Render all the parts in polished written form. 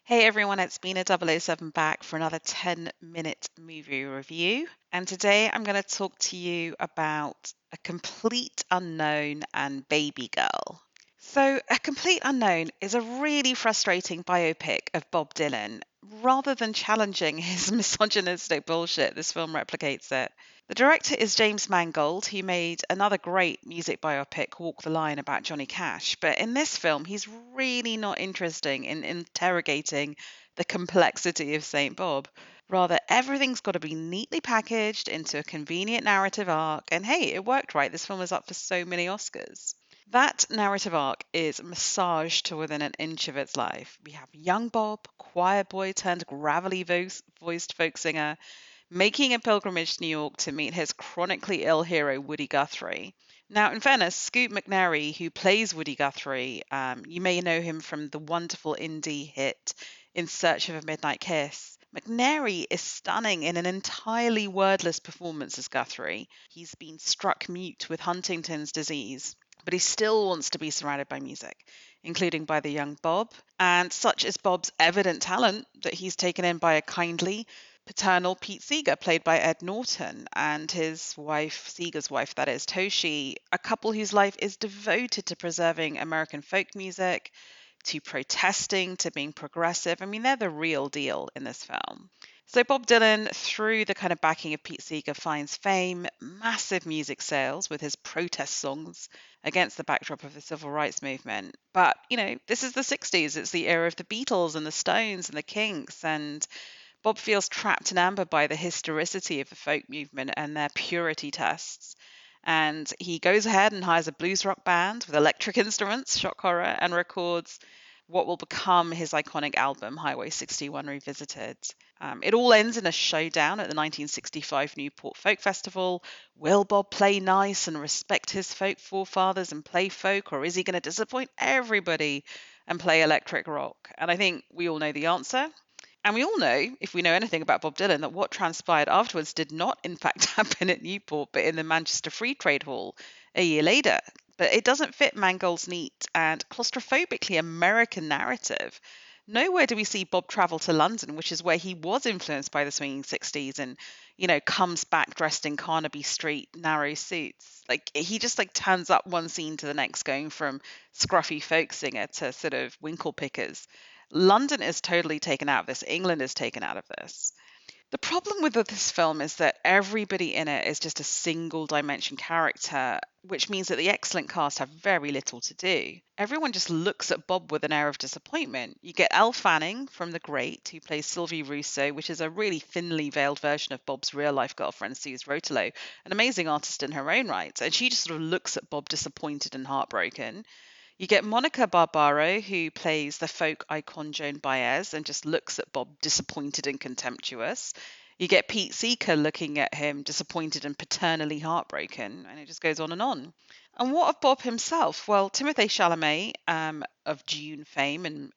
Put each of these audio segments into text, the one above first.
Hey everyone, it's B007 back for another 10-minute movie review. And today I'm going to talk to you about A Complete Unknown and Babygirl. So, A Complete Unknown is a really frustrating biopic of Bob Dylan. Rather than challenging his misogynistic bullshit, this film replicates it. The director is James Mangold, who made another great music biopic, Walk the Line, about Johnny Cash. But in this film, he's really not interested in interrogating the complexity of St. Bob. Rather, everything's got to be neatly packaged into a convenient narrative arc. And hey, it worked, right? This film is up for so many Oscars. That narrative arc is massaged to within an inch of its life. We have young Bob, choir boy turned gravelly voiced folk singer, making a pilgrimage to New York to meet his chronically ill hero, Woody Guthrie. Now, in fairness, Scoot McNairy, who plays Woody Guthrie, you may know him from the wonderful indie hit In Search of a Midnight Kiss. McNairy is stunning in an entirely wordless performance as Guthrie. He's been struck mute with Huntington's disease, but he still wants to be surrounded by music, including by the young Bob. And such is Bob's evident talent that he's taken in by a kindly, paternal Pete Seeger, played by Ed Norton, and his wife, Seeger's wife, that is, Toshi, a couple whose life is devoted to preserving American folk music, to protesting, to being progressive. I mean, they're the real deal in this film. So Bob Dylan, through the kind of backing of Pete Seeger, finds fame, massive music sales with his protest songs against the backdrop of the civil rights movement. But, this is the 60s. It's the era of the Beatles and the Stones and the Kinks. And Bob feels trapped in amber by the historicity of the folk movement and their purity tests. And he goes ahead and hires a blues rock band with electric instruments, shock horror, and records what will become his iconic album, Highway 61 Revisited. It all ends in a showdown at the 1965 Newport Folk Festival. Will Bob play nice and respect his folk forefathers and play folk, or is he going to disappoint everybody and play electric rock? And I think we all know the answer. And we all know, if we know anything about Bob Dylan, that what transpired afterwards did not, in fact, happen at Newport, but in the Manchester Free Trade Hall a year later. But it doesn't fit Mangold's neat and claustrophobically American narrative. Nowhere do we see Bob travel to London, which is where he was influenced by the swinging 60s and, comes back dressed in Carnaby Street narrow suits. Like, he just turns up one scene to the next, going from scruffy folk singer to sort of winkle pickers. London is totally taken out of this. England is taken out of this. The problem with this film is that everybody in it is just a single dimension character, which means that the excellent cast have very little to do. Everyone just looks at Bob with an air of disappointment. You get Elle Fanning from The Great, who plays Sylvie Rousseau, which is a really thinly veiled version of Bob's real life girlfriend, Suze Rotolo, an amazing artist in her own right. And she just sort of looks at Bob disappointed and heartbroken. You get Monica Barbaro, who plays the folk icon Joan Baez and just looks at Bob disappointed and contemptuous. You get Pete Seeger looking at him disappointed and paternally heartbroken, and it just goes on and on. And what of Bob himself? Well, Timothée Chalamet, of Dune fame, and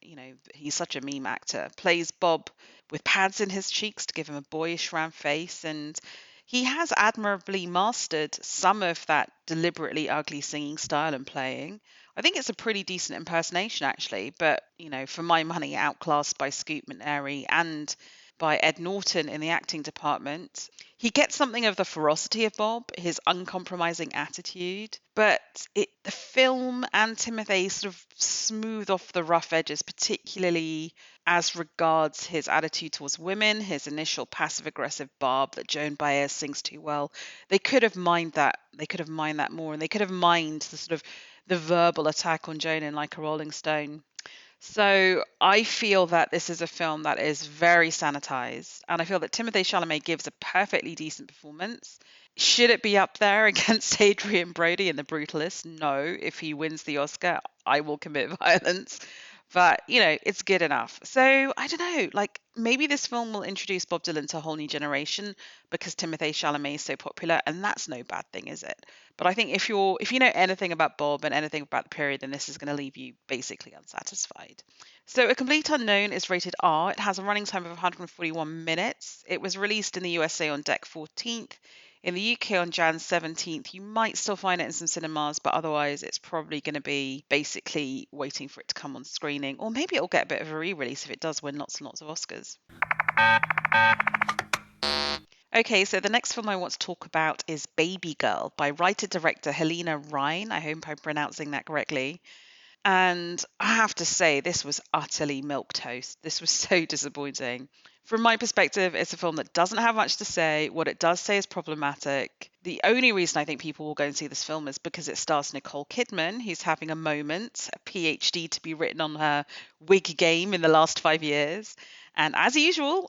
he's such a meme actor, plays Bob with pads in his cheeks to give him a boyish round face, and he has admirably mastered some of that deliberately ugly singing style and playing. I think it's a pretty decent impersonation, actually, but, for my money, outclassed by Scoot McNairy and by Ed Norton in the acting department. He gets something of the ferocity of Bob, his uncompromising attitude, but the film and Timothée sort of smooth off the rough edges, particularly as regards his attitude towards women, his initial passive-aggressive barb that Joan Baez sings too well. They could have mined that. They could have mined that more, and they could have mined the sort of the verbal attack on Joan in Like a Rolling Stone. So I feel that this is a film that is very sanitized, and I feel that Timothée Chalamet gives a perfectly decent performance. Should it be up there against Adrian Brody in The Brutalist? No. If he wins the Oscar, I will commit violence. But, it's good enough. So, I don't know, maybe this film will introduce Bob Dylan to a whole new generation because Timothée Chalamet is so popular, and that's no bad thing, is it? But I think if you know anything about Bob and anything about the period, then this is going to leave you basically unsatisfied. So A Complete Unknown is rated R. It has a running time of 141 minutes. It was released in the USA on Dec 14th. In the UK on Jan 17th. You might still find it in some cinemas, but otherwise it's probably going to be basically waiting for it to come on screening, or maybe it'll get a bit of a re-release if it does win lots and lots of Oscars. Okay, so the next film I want to talk about is Babygirl by writer-director Halina Reijn. I hope I'm pronouncing that correctly. And I have to say, this was utterly milquetoast. This was so disappointing. From my perspective, it's a film that doesn't have much to say. What it does say is problematic. The only reason I think people will go and see this film is because it stars Nicole Kidman, who's having a moment, a PhD to be written on her wig game in the last 5 years. And as usual,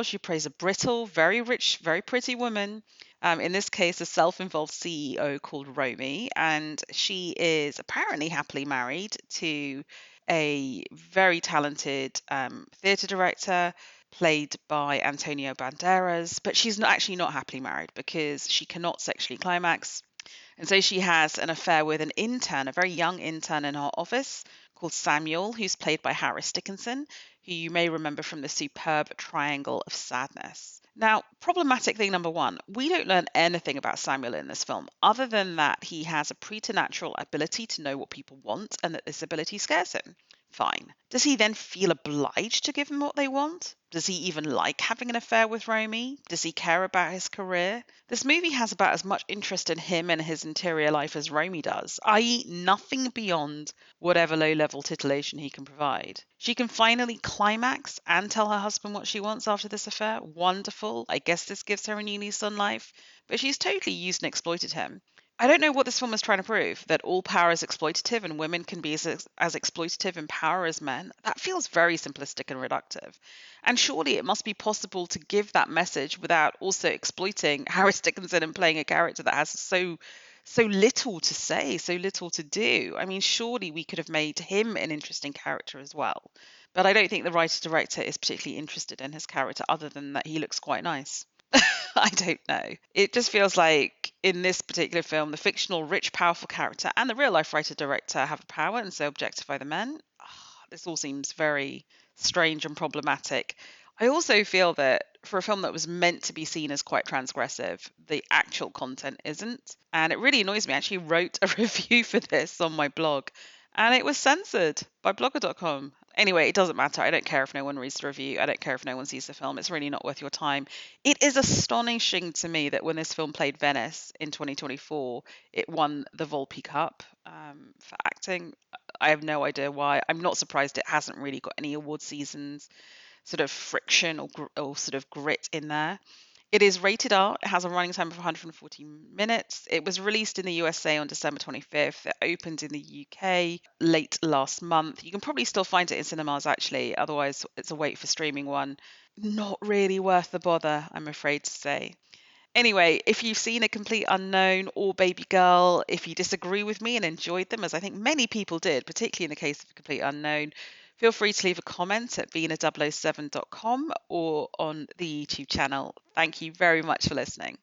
she plays a brittle, very rich, very pretty woman. In this case, a self-involved CEO called Romy, and she is apparently happily married to a very talented theatre director played by Antonio Banderas, but she's not happily married because she cannot sexually climax. And so she has an affair with an intern, a very young intern in her office called Samuel, who's played by Harris Dickinson, who you may remember from the superb Triangle of Sadness. Now, problematic thing number one, we don't learn anything about Samuel in this film, other than that he has a preternatural ability to know what people want and that this ability scares him. Fine. Does he then feel obliged to give them what they want? Does he even like having an affair with Romy? Does he care about his career? This movie has about as much interest in him and his interior life as Romy does, i.e., nothing beyond whatever low level titillation he can provide. She can finally climax and tell her husband what she wants after this affair. Wonderful. I guess this gives her a new lease on life. But she's totally used and exploited him. I don't know what this film is trying to prove, that all power is exploitative and women can be as exploitative in power as men. That feels very simplistic and reductive. And surely it must be possible to give that message without also exploiting Harris Dickinson and playing a character that has so little to say, so little to do. I mean, surely we could have made him an interesting character as well. But I don't think the writer director is particularly interested in his character other than that he looks quite nice. I don't know. It just feels like in this particular film, the fictional, rich, powerful character and the real life writer director have a power and so objectify the men. This all seems very strange and problematic. I also feel that for a film that was meant to be seen as quite transgressive, the actual content isn't. And it really annoys me. I actually wrote a review for this on my blog and it was censored by blogger.com. Anyway, it doesn't matter. I don't care if no one reads the review. I don't care if no one sees the film. It's really not worth your time. It is astonishing to me that when this film played Venice in 2024, it won the Volpi Cup for acting. I have no idea why. I'm not surprised it hasn't really got any award seasons sort of friction or sort of grit in there. It is rated R. It has a running time of 140 minutes. It was released in the USA on December 25th. It opened in the UK late last month. You can probably still find it in cinemas, actually. Otherwise, it's a wait for streaming one. Not really worth the bother, I'm afraid to say. Anyway, if you've seen A Complete Unknown or Babygirl, if you disagree with me and enjoyed them, as I think many people did, particularly in the case of A Complete Unknown, feel free to leave a comment at being007.com or on the YouTube channel. Thank you very much for listening.